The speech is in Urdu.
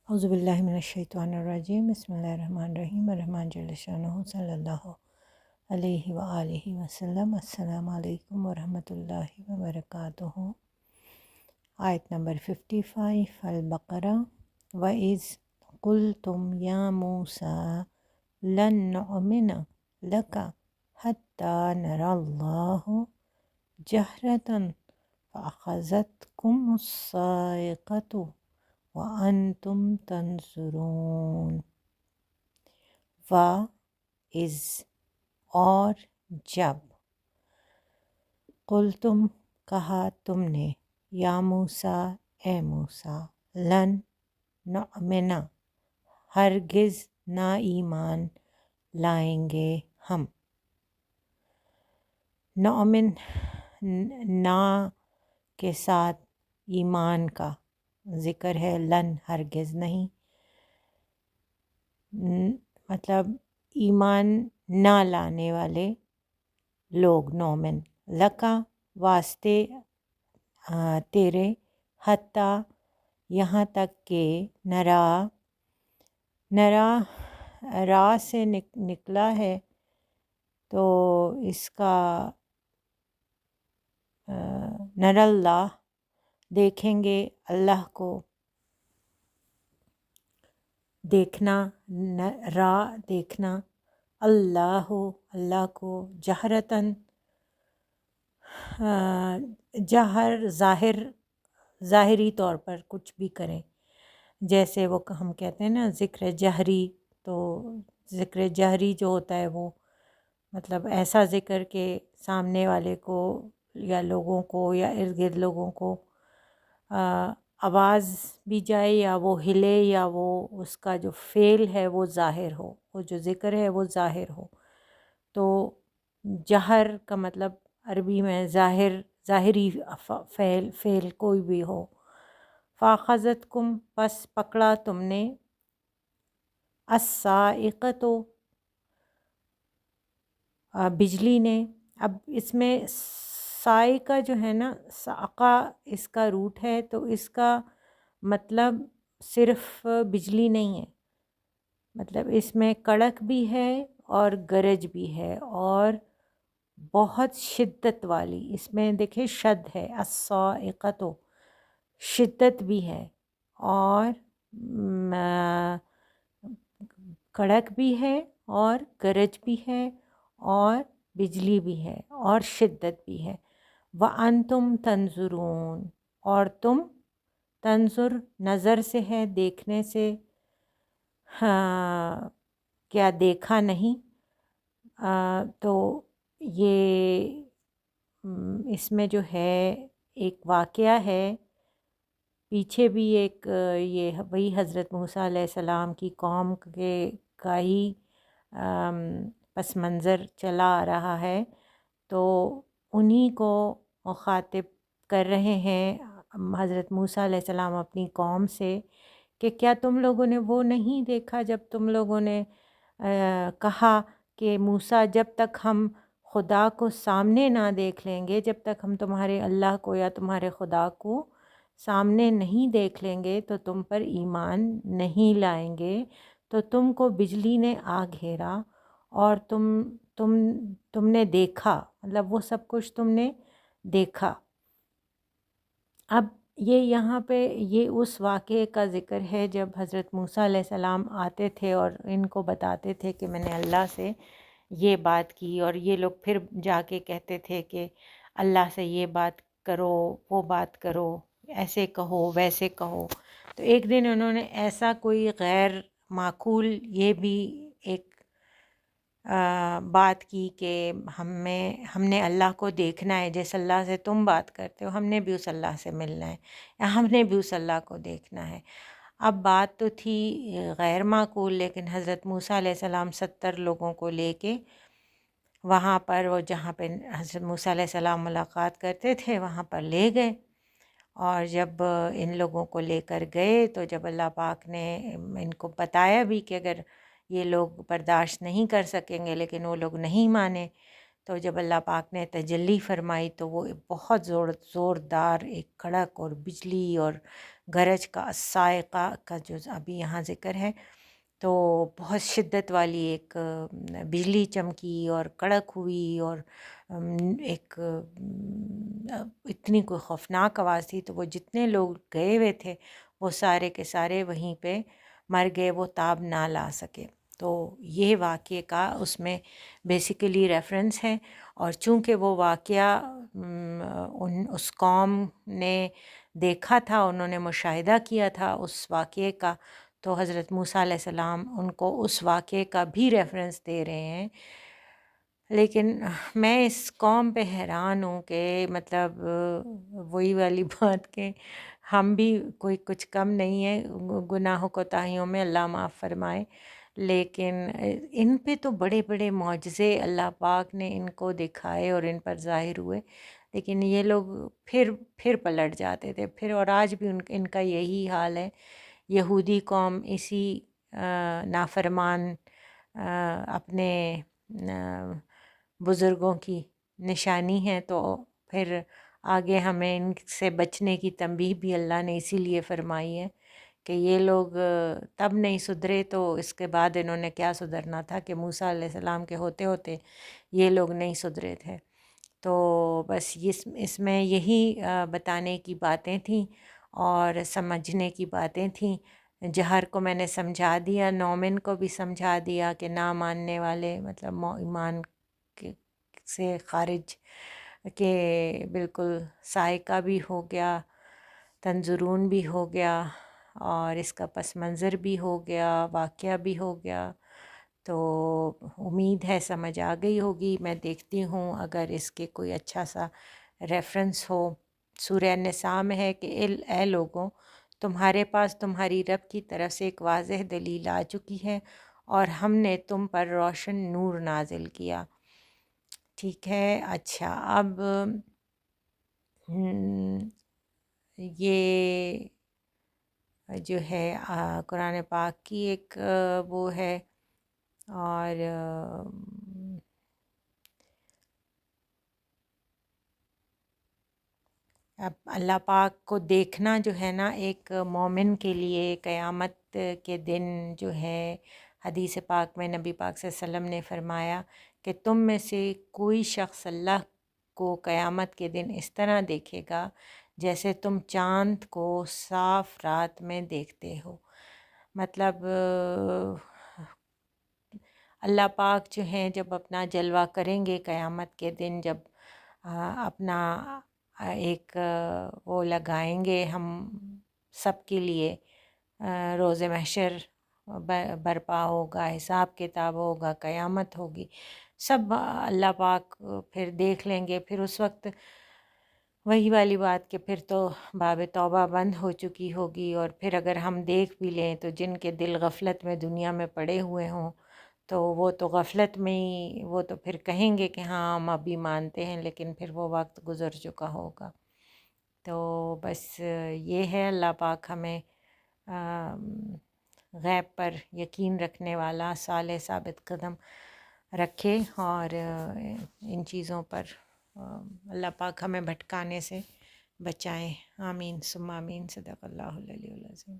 اعوذ باللہ من الشیطان الرجیم، بسم اللہ الرحمن الرحیم، الرحمن جل شانہ صلی اللہ علیہ وآلہ وسلم۔ السلام علیکم ورحمۃ اللہ وبرکاتہ۔ آیت نمبر 55 البقرہ۔ وَإِذْ قُلْتُمْ يَا مُوسَىٰ لَن نُّؤْمِنَ لَكَ حَتَّىٰ نَرَى اللَّهَ جَهْرَةً فَأَخَذَتْكُمُ الصَّاعِقَةُ وَأَنْتُمْ تَنظُرُونَ۔ وَإِذْ اور جب، قُلْتُم کہا تم نے، یا موسیٰ اے موسیٰ، لن نؤمن ہرگز نہ ایمان لائیں گے ہم، نؤمن نا کے ساتھ ایمان کا ذکر ہے، لن ہرگز نہیں، مطلب ایمان نہ لانے والے لوگ، نومن لکا واسطے تیرے، حتیٰ یہاں تک کہ نرا را سے نکلا ہے، تو اس کا نر اللہ دیکھیں گے اللہ کو، دیکھنا را دیکھنا، اللہ کو، جہرتاً جہر ظاہری طور پر کچھ بھی کریں، جیسے وہ ہم کہتے ہیں نا ذکر جہری، تو ذکر جہری جو ہوتا ہے وہ مطلب ایسا ذکر کہ سامنے والے کو یا لوگوں کو یا ارد گرد لوگوں کو آواز بھی جائے یا وہ ہلے یا وہ اس کا جو فعل ہے وہ ظاہر ہو، وہ جو ذکر ہے وہ ظاہر ہو۔ تو جہر کا مطلب عربی میں ظاہری فعل کوئی بھی ہو۔ فاخذتکم پس پکڑا تم نے، الصاعقۃ بجلی نے۔ اب اس میں صاعقہ جو ہے نا، صعقہ اس کا روٹ ہے، تو اس کا مطلب صرف بجلی نہیں ہے، مطلب اس میں کڑک بھی ہے اور گرج بھی ہے اور بہت شدت والی، اس میں دیکھیں شد ہے، الصاعقۃ شدت بھی ہے اور کڑک بھی ہے اور گرج بھی ہے اور بجلی بھی ہے اور شدت بھی ہے۔ وَأَنْتُمْ تَنْظُرُونَ اور تم، تنظر نظر سے ہے، دیکھنے سے، کیا دیکھا نہیں؟ تو یہ اس میں جو ہے ایک واقعہ ہے، پیچھے بھی ایک یہ وہی حضرت موسیٰ علیہ السلام کی قوم کا ہی پس منظر چلا آ رہا ہے، تو انہی کو مخاطب کر رہے ہیں حضرت موسیٰ علیہ السلام اپنی قوم سے کہ کیا تم لوگوں نے وہ نہیں دیکھا جب تم لوگوں نے کہا کہ موسیٰ جب تک ہم خدا کو سامنے نہ دیکھ لیں گے، جب تک ہم تمہارے اللہ کو یا تمہارے خدا کو سامنے نہیں دیکھ لیں گے تو تم پر ایمان نہیں لائیں گے۔ تو تم کو بجلی نے آ گھیرا اور تم نے دیکھا، مطلب وہ سب کچھ تم نے دیکھا۔ اب یہ یہاں پہ یہ اس واقعے کا ذکر ہے جب حضرت موسیٰ علیہ السلام آتے تھے اور ان کو بتاتے تھے کہ میں نے اللہ سے یہ بات کی، اور یہ لوگ پھر جا کے کہتے تھے کہ اللہ سے یہ بات کرو، وہ بات کرو، ایسے کہو ویسے کہو۔ تو ایک دن انہوں نے ایسا کوئی غیر معقول یہ بھی ایک بات کی کہ ہم نے اللہ کو دیکھنا ہے، جیسے اللہ سے تم بات کرتے ہو، ہم نے بھی اس اللہ سے ملنا ہے یا ہم نے بھی اس اللہ کو دیکھنا ہے۔ اب بات تو تھی غیر معقول، لیکن حضرت موسیٰ علیہ السلام 70 لوگوں کو لے کے وہاں پر، وہ جہاں پہ حضرت موسیٰ علیہ السلام ملاقات کرتے تھے وہاں پر لے گئے، اور جب ان لوگوں کو لے کر گئے تو جب اللہ پاک نے ان کو بتایا بھی کہ اگر یہ لوگ برداشت نہیں کر سکیں گے، لیکن وہ لوگ نہیں مانے، تو جب اللہ پاک نے تجلی فرمائی تو وہ بہت زوردار ایک کڑک اور بجلی اور گرج کا الصاعقہ کا جو ابھی یہاں ذکر ہے، تو بہت شدت والی ایک بجلی چمکی اور کڑک ہوئی، اور ایک اتنی کوئی خوفناک آواز تھی، تو وہ جتنے لوگ گئے ہوئے تھے وہ سارے کے سارے وہیں پہ مر گئے، وہ تاب نہ لا سکے۔ تو یہ واقعے کا اس میں بیسیکلی ریفرنس ہے، اور چونکہ وہ واقعہ اس قوم نے دیکھا تھا، انہوں نے مشاہدہ کیا تھا اس واقعے کا، تو حضرت موسیٰ علیہ السلام ان کو اس واقعے کا بھی ریفرنس دے رہے ہیں۔ لیکن میں اس قوم پہ حیران ہوں کہ مطلب وہی والی بات کہ ہم بھی کوئی کچھ کم نہیں ہے گناہوں کوتاہیوں میں، اللہ معاف فرمائے، لیکن ان پہ تو بڑے بڑے معجزے اللہ پاک نے ان کو دکھائے اور ان پر ظاہر ہوئے، لیکن یہ لوگ پھر پلٹ جاتے تھے پھر، اور آج بھی ان کا یہی حال ہے۔ یہودی قوم اسی نافرمان اپنے بزرگوں کی نشانی ہے، تو پھر آگے ہمیں ان سے بچنے کی تنبیہ بھی اللہ نے اسی لیے فرمائی ہے کہ یہ لوگ تب نہیں سدھرے تو اس کے بعد انہوں نے کیا سدھرنا تھا، کہ موسیٰ علیہ السلام کے ہوتے ہوتے یہ لوگ نہیں سدھرے تھے۔ تو بس اس میں یہی بتانے کی باتیں تھیں اور سمجھنے کی باتیں تھیں۔ جہر کو میں نے سمجھا دیا، نومن کو بھی سمجھا دیا کہ نہ ماننے والے مطلب ایمان سے خارج کہ بالکل سائقہ بھی ہو گیا، تنظرون بھی ہو گیا، اور اس کا پس منظر بھی ہو گیا، واقعہ بھی ہو گیا۔ تو امید ہے سمجھ آ گئی ہوگی۔ میں دیکھتی ہوں اگر اس کے کوئی اچھا سا ریفرنس ہو۔ سورہ نساء میں ہے کہ اے لوگوں، تمہارے پاس تمہاری رب کی طرف سے ایک واضح دلیل آ چکی ہے، اور ہم نے تم پر روشن نور نازل کیا۔ ٹھیک ہے، اچھا اب یہ جو ہے قرآن پاک کی ایک وہ ہے، اور اب اللہ پاک کو دیکھنا جو ہے نا ایک مومن کے لیے قیامت کے دن جو ہے، حدیث پاک میں نبی پاک صلی اللہ علیہ وسلم نے فرمایا کہ تم میں سے کوئی شخص اللہ کو قیامت کے دن اس طرح دیکھے گا جیسے تم چاند کو صاف رات میں دیکھتے ہو۔ مطلب اللہ پاک جو ہیں جب اپنا جلوہ کریں گے قیامت کے دن، جب اپنا ایک وہ لگائیں گے ہم سب کے لیے، روز محشر برپا ہوگا، حساب کتاب ہوگا، قیامت ہوگی، سب اللہ پاک پھر دیکھ لیں گے۔ پھر اس وقت وہی والی بات کہ پھر تو باب توبہ بند ہو چکی ہوگی، اور پھر اگر ہم دیکھ بھی لیں تو جن کے دل غفلت میں دنیا میں پڑے ہوئے ہوں تو وہ تو غفلت میں ہی، وہ تو پھر کہیں گے کہ ہاں ہم ابھی مانتے ہیں، لیکن پھر وہ وقت گزر چکا ہوگا۔ تو بس یہ ہے، اللہ پاک ہمیں غیب پر یقین رکھنے والا صالح ثابت قدم رکھے، اور ان چیزوں پر اللہ پاک ہمیں بھٹکانے سے بچائیں۔ آمین ثم آمین۔ صدق اللہ العلی العظیم۔